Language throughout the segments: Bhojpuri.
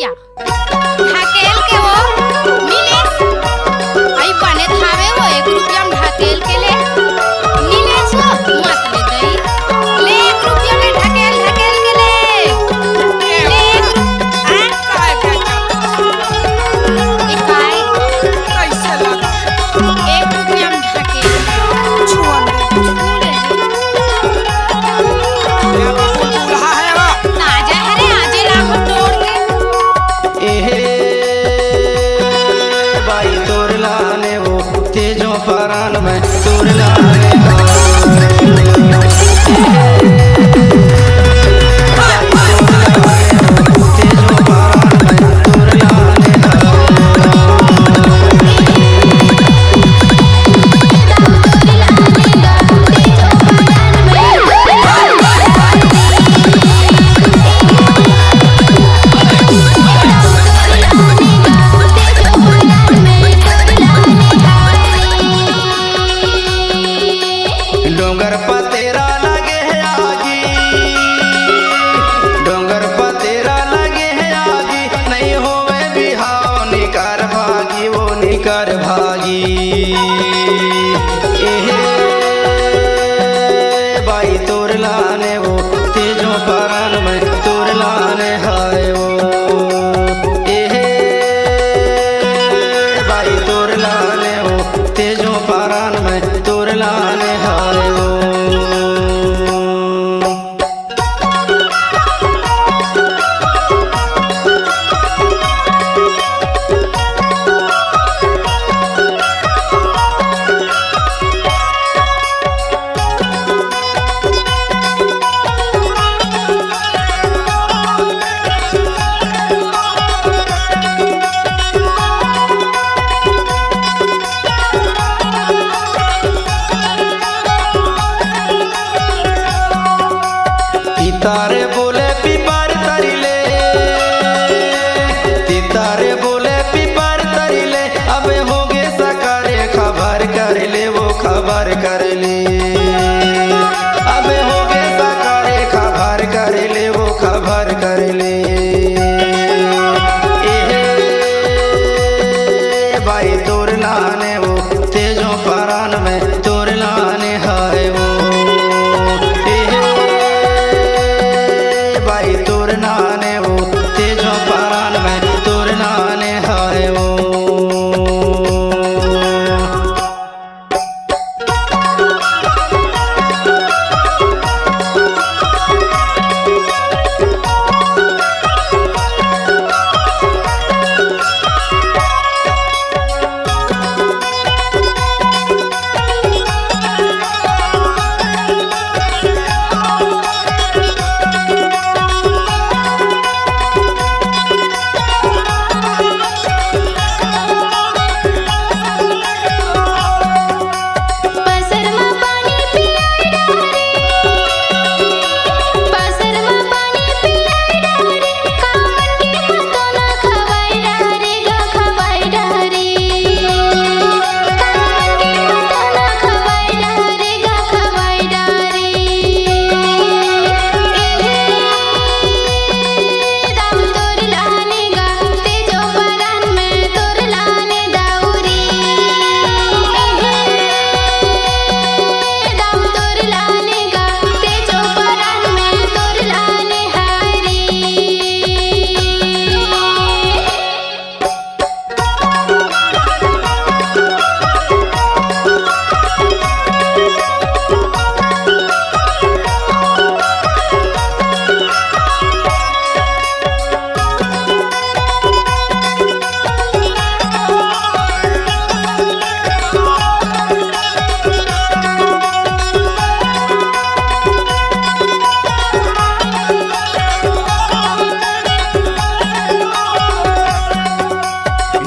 रुपया ढाकेल के वो मिले आई बने थावे वो 1 रुपया में ढाकेल के ले मिले छो मत ले दई ले 1 रुपया में ढाकेल ढाकेल के ले 1 रुपया में ढाकेल ताजा है रे आजे लाखों तोड़ के भाई तोर लाने वो तेजो परान में तोर लाने डोंगर पतेरा लगे है आगी डोंगर पतेरा लगे है आगी नहीं होवे बिहाव निकर भागी वो निकर भागी एहे भाई तोर लाने वो तेजो परान में तोर लाने हाय वो एहे भाई तोर लाने वो तेजो परान में तोर लाने हाय वो तारे बोले पिपर तरिले तारे बोले पिपर तरिले अबे होगे सकारे खबर कर ले वो खबर कर ले अबे होगे सकारे खबर कर ले वो खबर कर ले एहे भाई तोर लाने वो तेजो परान में तोर लाने हाय वो तोर नाने वो तेजो परान में तोर नाने हाय वो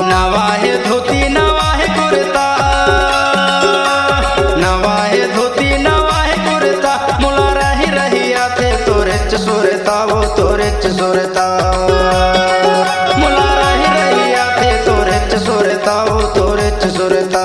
नवाहे धोती नवाहे कुर्ता नवाहे धोती नवाहे कुर्ता मुला रही रहिया थे तोरे सुरता वो तोरे सुरता मुला रही रहिया थे तोरे सुरता वो तोरे सुरता